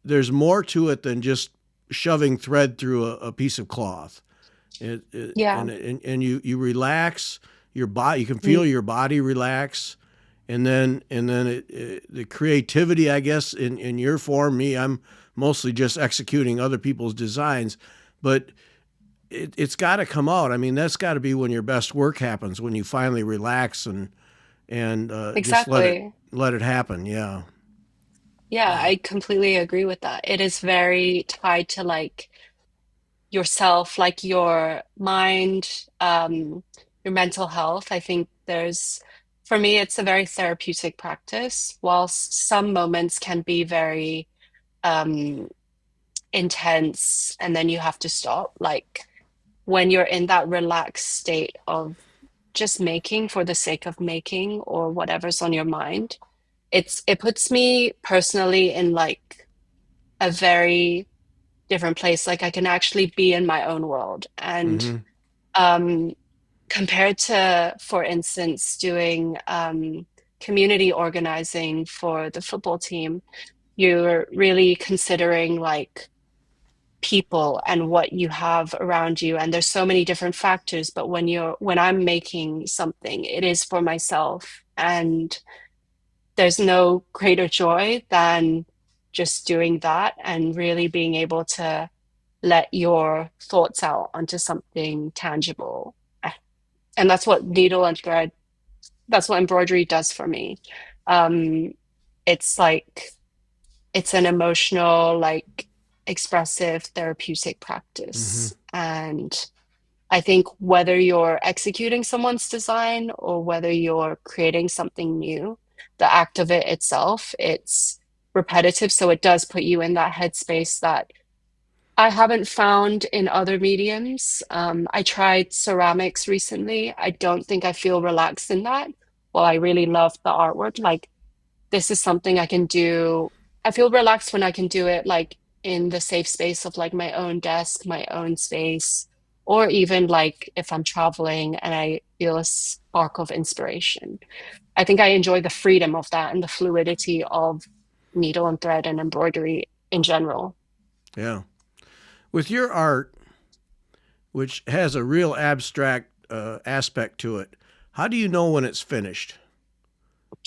there's more to it than just shoving thread through a piece of cloth. Yeah. And you relax your body. You can Mm. feel your body relax, and then the creativity, I guess, in your form. Me, I'm mostly just executing other people's designs, but it's got to come out. I mean, that's got to be when your best work happens, when you finally relax and just Exactly. let it happen. Yeah. Yeah, I completely agree with that. It is very tied to like yourself, like your mind, your mental health. I think for me, it's a very therapeutic practice, whilst some moments can be very um, intense and then you have to stop. Like when you're in that relaxed state of just making for the sake of making or whatever's on your mind, it puts me personally in like a very different place. Like I can actually be in my own world. And Mm-hmm. um, compared to, for instance, doing community organizing for the football team, you're really considering like people and what you have around you, and there's so many different factors, but when I'm making something, it is for myself, and there's no greater joy than just doing that and really being able to let your thoughts out onto something tangible. And that's what needle and thread, that's what embroidery does for me. um it's like it's an emotional, like expressive therapeutic Mm-hmm. practice. And I think whether you're executing someone's design or whether you're creating something new, the act of it itself, it's repetitive. So it does put you in that headspace that I haven't found in other mediums. I tried ceramics recently. I don't think I feel relaxed in that. While I really love the artwork, like this is something I can do. I feel relaxed when I can do it like in the safe space of like my own desk, my own space, or even like if I'm traveling and I feel a spark of inspiration. I think I enjoy the freedom of that and the fluidity of needle and thread and embroidery in general. Yeah. With your art, which has a real abstract aspect to it, how do you know when it's finished?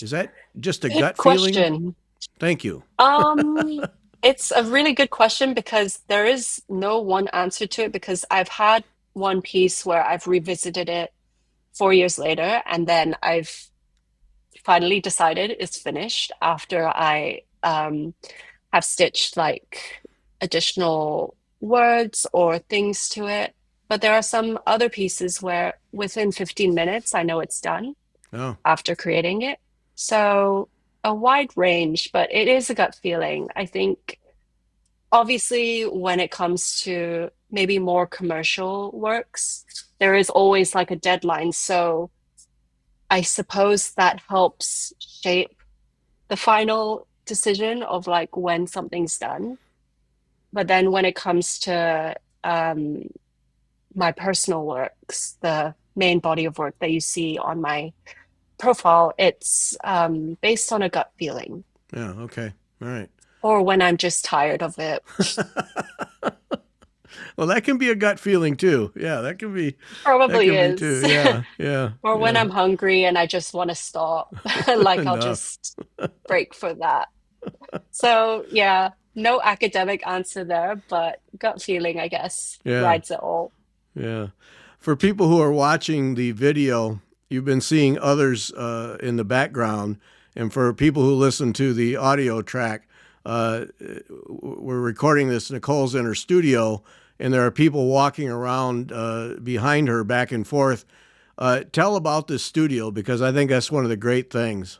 Is that just a Good gut feeling? question. Thank you. Um, it's a really good question because there is no one answer to it, because I've had one piece where I've revisited it 4 years later, and then I've finally decided it's finished after I have stitched like additional words or things to it. But there are some other pieces where within 15 minutes I know it's done Oh, after creating it. So a wide range, but it is a gut feeling. I think obviously when it comes to maybe more commercial works, there is always like a deadline. So I suppose that helps shape the final decision of like when something's done. But then when it comes to um, my personal works, the main body of work that you see on my profile, it's based on a gut feeling yeah. Okay. All right. or when I'm just tired of it. Well, that can be a gut feeling too. Yeah, that Probably can be too. is. Yeah, yeah, Or when yeah. I'm hungry and I just want to stop, like I'll Enough. just break for that. So, yeah, no academic answer there, but gut feeling, I guess, Yeah, rides it all. yeah. For people who are watching the video, you've been seeing others in the background, and for people who listen to the audio track, uh, we're recording this. Nicole's in her studio, and there are people walking around behind her, back and forth. Tell about this studio because I think that's one of the great things.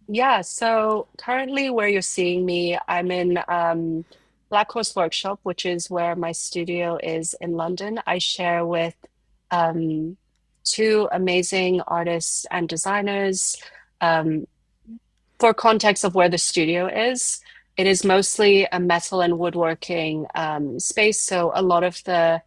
Yeah, so currently where you're seeing me, I'm in Black Horse Workshop, which is where my studio is in London. I share with um, two amazing artists and designers. Um, for context of where the studio is, it is mostly a metal and woodworking space. So a lot of the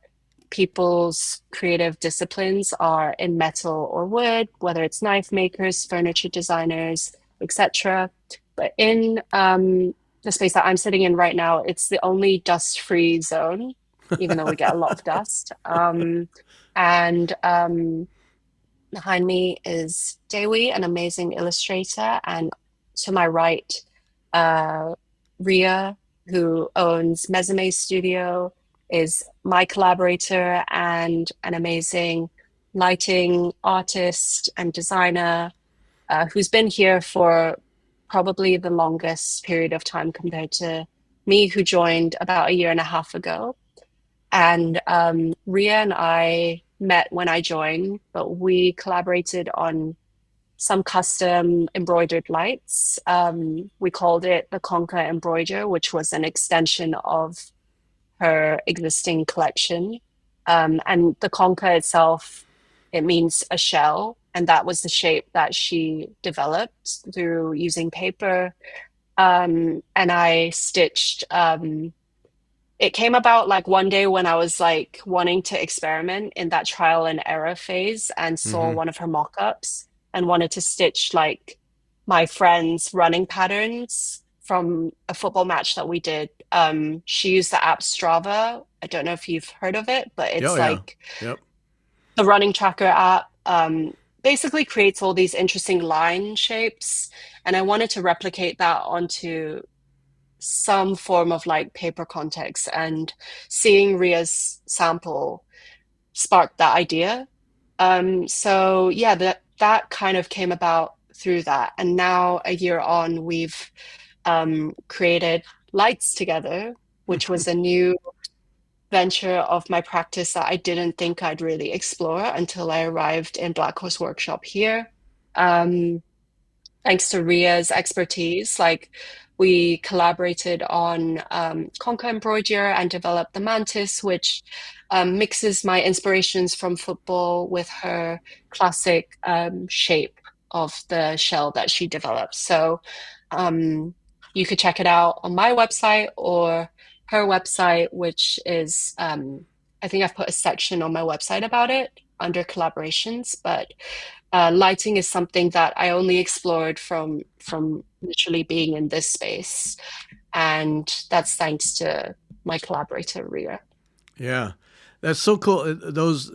people's creative disciplines are in metal or wood, whether it's knife makers, furniture designers, etc. But in the space that I'm sitting in right now, it's the only dust-free zone, even though we get a lot of dust. And behind me is Dewi, an amazing illustrator, and to my right, uh, Ria, who owns Mesame Studio, is my collaborator and an amazing lighting artist and designer who's been here for probably the longest period of time compared to me, who joined about a year and a half ago. And Ria and I met when I joined, but we collaborated on some custom embroidered lights. We called it the Conca Embroider, which was an extension of her existing collection. And the Conca itself, it means a shell. And that was the shape that she developed through using paper. And I stitched it came about like one day when I was like wanting to experiment in that trial and error phase and saw Mm-hmm. one of her mock-ups and wanted to stitch like my friend's running patterns from a football match that we did. She used the app Strava. I don't know if you've heard of it, but Oh it's yeah. like Yep. the running tracker app. Basically creates all these interesting line shapes, and I wanted to replicate that onto some form of like paper context. And seeing Ria's sample sparked that idea. So yeah, that kind of came about through that. And now a year on, we've created lights together, which was a new venture of my practice that I didn't think I'd really explore until I arrived in Black Horse Workshop here. Um, Thanks to Ria's expertise, like we collaborated on Conca Embroidery and developed the mantis, which mixes my inspirations from football with her classic shape of the shell that she developed. So um, you could check it out on my website or her website, which is I think I've put a section on my website about it under collaborations, but lighting is something that I only explored from literally being in this space, and that's thanks to my collaborator Ria. Yeah, that's so cool. Those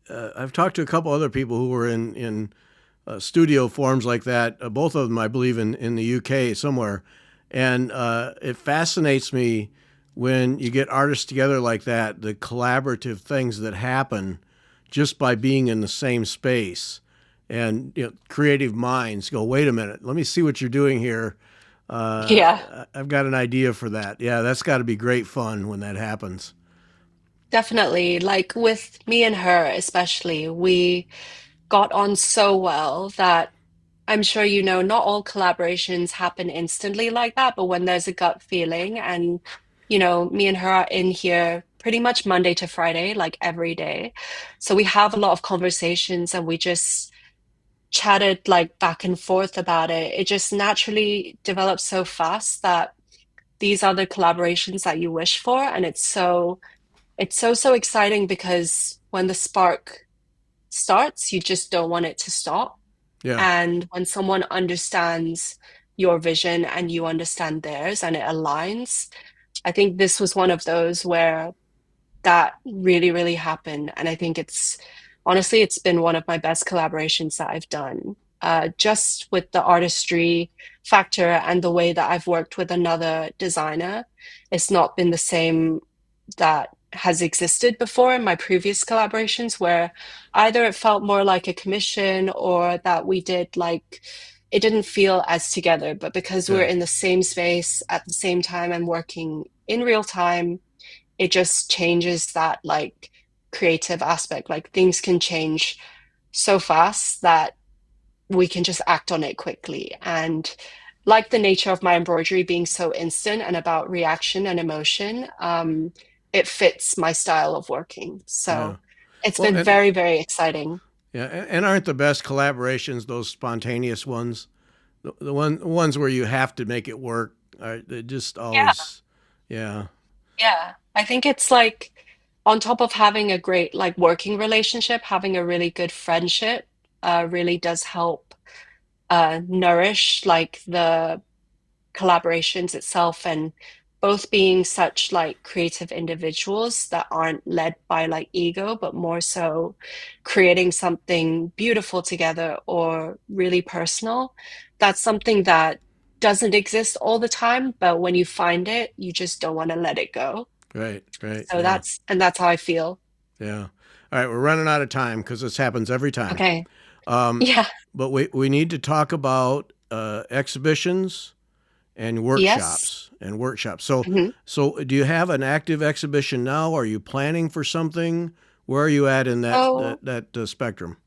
I've talked to a couple other people who were in studio forums like that. Both of them, I believe, in the UK somewhere, and it fascinates me when you get artists together like that. The collaborative things that happen just by being in the same space, and creative minds go, wait a minute, let me see what you're doing here. Yeah, I've got an idea for that. Yeah, that's got to be great fun when that happens. definitely. Like with me and her, especially, we got on so well that I'm sure you know, not all collaborations happen instantly like that, but when there's a gut feeling, and me and her are in here pretty much Monday to Friday, like every day. So we have a lot of conversations and we just chatted like back and forth about it. It just naturally develops so fast that these are the collaborations that you wish for. And it's so exciting because when the spark starts, you just don't want it to stop. Yeah, And when someone understands your vision and you understand theirs and it aligns, I think this was one of those where that really, really happened. And I think honestly, it's been one of my best collaborations that I've done. Just with the artistry factor and the way that I've worked with another designer, it's not been the same that has existed before in my previous collaborations, where either it felt more like a commission or that we did like it didn't feel as together. But because we're yeah, in the same space at the same time and working in real time, it just changes that like creative aspect. Like things can change so fast that we can just act on it quickly. And like the nature of my embroidery being so instant and about reaction and emotion, it fits my style of working. yeah. So it's Well, been and very, very exciting. yeah, and aren't the best collaborations those spontaneous ones? The ones where you have to make it work. They just Yeah, always, yeah, yeah. I think it's like on top of having a great like working relationship, having a really good friendship really does help nourish like the collaborations itself, and both being such like creative individuals that aren't led by like ego, but more so creating something beautiful together or really personal. That's something that doesn't exist all the time, but when you find it, you just don't want to let it go. right, right, So yeah, that's how I feel. yeah. All right, we're running out of time because this happens every time. Okay. Um, Yeah. but we need to talk about exhibitions and Yes. workshops. So Mhm. do you have an active exhibition now? Are you planning for something? Where are you at in So that spectrum?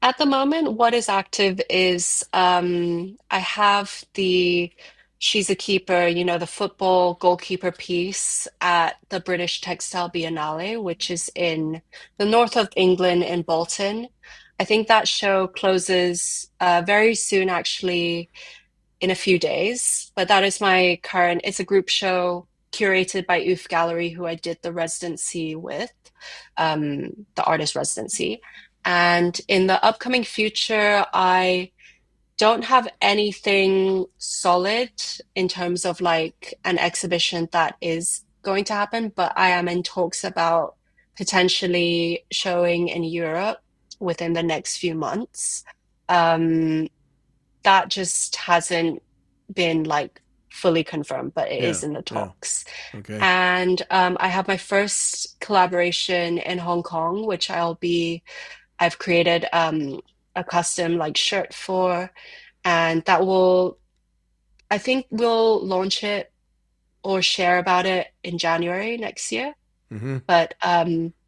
at the moment, what is active is I have the She's a Keeper, the football goalkeeper piece at the British Textile Biennale, which is in the north of England in Bolton. I think that show closes very soon, actually, in a few days. But that is it's a group show curated by Oof Gallery, who I did the residency with, the artist residency. And in the upcoming future, I don't have anything solid in terms of like an exhibition that is going to happen, but I am in talks about potentially showing in Europe within the next few months. Um, that just hasn't been like fully confirmed, but it Yeah, is in the yeah. talks. Okay. And I have my first collaboration in Hong Kong, which I've created a custom like shirt for, and that will, I think we'll launch it or share about it in January next year. Mm-hmm. But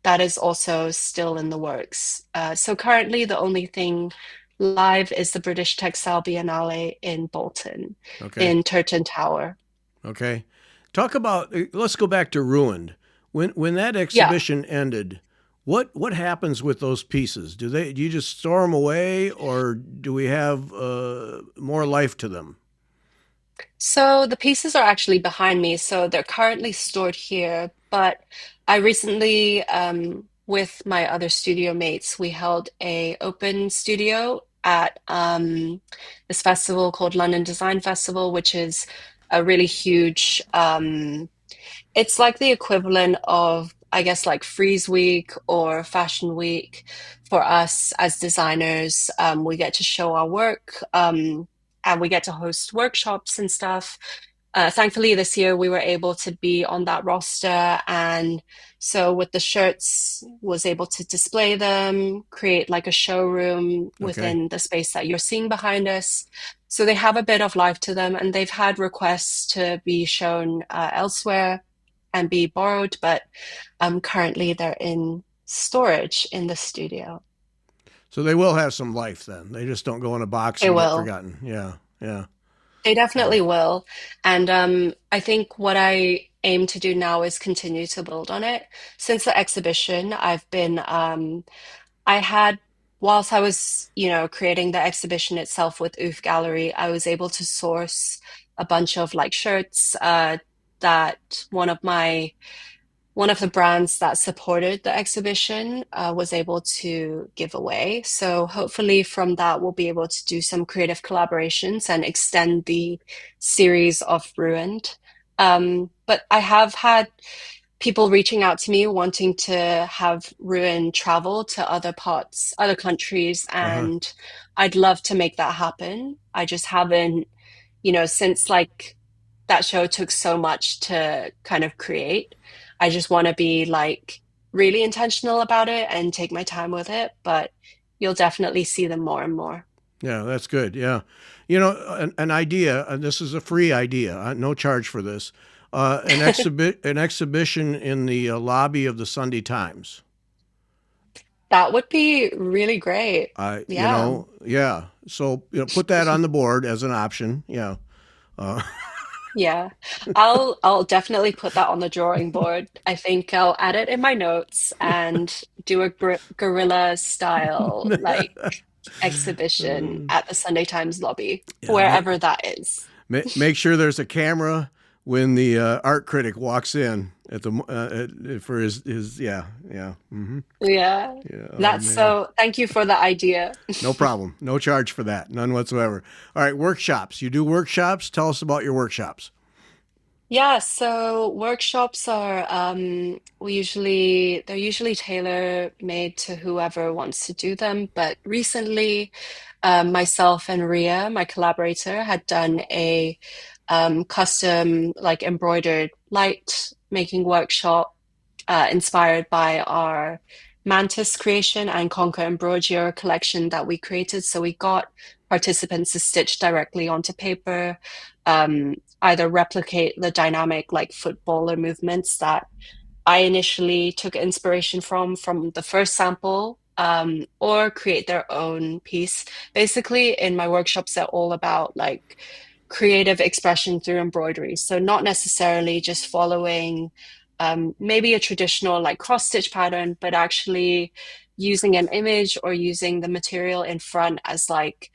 that is also still in the works. So currently, the only thing live is the British Textile Biennale in Bolton, Okay. in Turton Tower. Okay. Talk about. Let's go back to Ruined. When that Yeah. exhibition ended, what happens with those pieces? Do you just store them away, or do we have more life to them? So the pieces are actually behind me, so they're currently stored here. But I recently, with my other studio mates, we held a open studio at this festival called London Design Festival, which is a really huge it's like the equivalent of, I guess, like Freeze Week or Fashion Week for us as designers. We get to show our work, and we get to host workshops and stuff. Thankfully, this year we were able to be on that roster, and so with the shirts, was able to display them, create like a showroom Okay. within the space that you're seeing behind us. So they have a bit of life to them, and they've had requests to be shown elsewhere and be borrowed, but currently they're in storage in the studio. So they will have some life then. They just don't go in a box They and get will. forgotten. Yeah. Yeah. They Yeah. definitely will. And I think what I aim to do now is continue to build on it. Since the exhibition, I had, whilst I was, creating the exhibition itself with Oof Gallery, I was able to source a bunch of like shirts that one of the brands that supported the exhibition was able to give away. So hopefully from that, we'll be able to do some creative collaborations and extend the series of Ruined. But I have had people reaching out to me wanting to have Ruin travel to other parts, other countries, Uh huh. and I'd love to make that happen. I just haven't, since like that show took so much to kind of create. I just want to be like really intentional about it and take my time with it, but you'll definitely see them more and more. Yeah, that's good. Yeah. An idea, and this is a free idea, no charge for this. An exhibition in the lobby of the Sunday Times. That would be really great. Yeah. Yeah. So put that on the board as an option. Yeah. Uh, Yeah. I'll definitely put that on the drawing board. I think I'll add it in my notes and do a guerrilla style like exhibition at the Sunday Times lobby, yeah. wherever that is. Make sure there's a camera when the art critic walks in for his yeah. Mm-hmm. Yeah. Yeah. Oh That's man. so, thank you for the idea. No problem. No charge for that. None whatsoever. All right, workshops. You do workshops? Tell us about your workshops. Yeah, so workshops are they're usually tailor made to whoever wants to do them. But recently, myself and Ria, my collaborator, had done a custom like embroidered light making workshop inspired by our Mantis creation and Conquer Embroidery collection that we created. So we got participants to stitch directly onto paper, either replicate the dynamic like footballer movements that I initially took inspiration from the first sample, or create their own piece. Basically, in my workshops, they're all about like creative expression through embroidery. So not necessarily just following maybe a traditional like cross stitch pattern, but actually using an image or using the material in front as like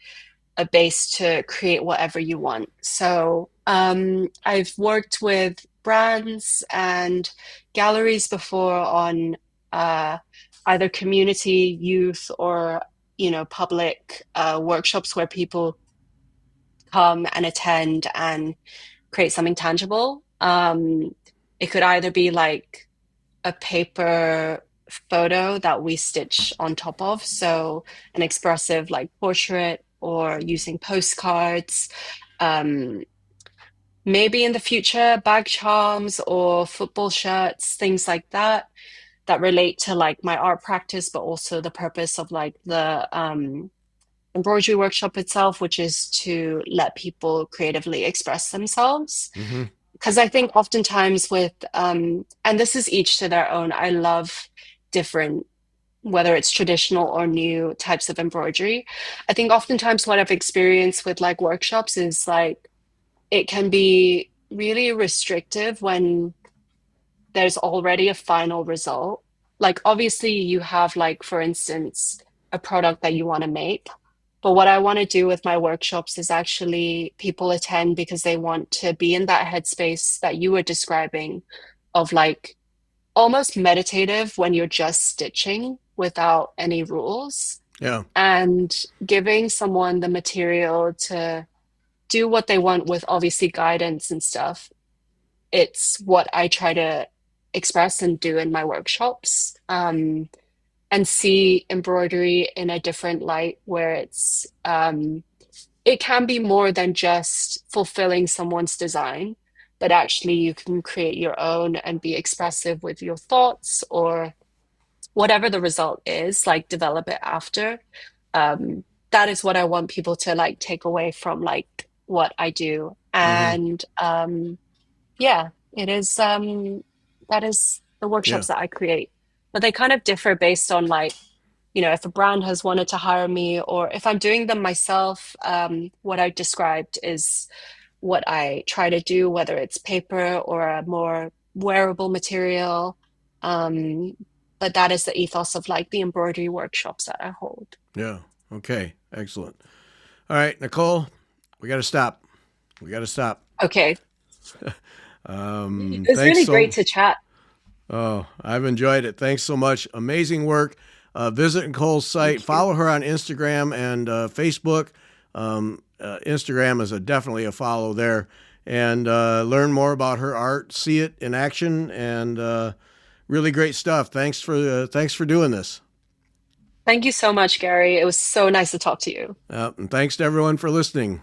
a base to create whatever you want. So I've worked with brands and galleries before on uh, either community, youth, or public workshops where people come and attend and create something tangible. It could either be like a paper photo that we stitch on top of, so an expressive like portrait, or using postcards. Um, Maybe in the future, bag charms or football shirts, things like that, that relate to like my art practice, but also the purpose of like the embroidery workshop itself, which is to let people creatively express themselves. Mm-hmm. Because I think oftentimes with, and this is each to their own, I love different, whether it's traditional or new types of embroidery. I think oftentimes what I've experienced with like workshops is like it can be really restrictive when there's already a final result. Like, obviously, you have, like, for instance, a product that you want to make. But what I want to do with my workshops is actually people attend because they want to be in that headspace that you were describing of like almost meditative when you're just stitching without any rules, Yeah. and giving someone the material to do what they want with obviously guidance and stuff. It's what I try to express and do in my workshops, and see embroidery in a different light where it can be more than just fulfilling someone's design, but actually you can create your own and be expressive with your thoughts, or whatever the result is, like develop it after. That is what I want people to like take away from like what I do. Mm-hmm. And yeah, it is that is the Yeah. workshops that I create. But they kind of differ based on like, if a brand has wanted to hire me, or if I'm doing them myself. What I described is what I try to do, whether it's paper or a more wearable material. Um, but that is the ethos of like the embroidery workshops that I hold. Yeah. Okay. Excellent. All right, Nicole, we got to stop. We got to stop. Okay. It was Thanks really so. great to chat. Oh, I've enjoyed it. Thanks so much. Amazing work. Visit Nicole's site. Thank you. Follow her on Instagram and Facebook. Instagram is definitely a follow there, and learn more about her art. See it in action, and really great stuff. Thanks for doing this. Thank you so much, Gary. It was so nice to talk to you. And thanks to everyone for listening.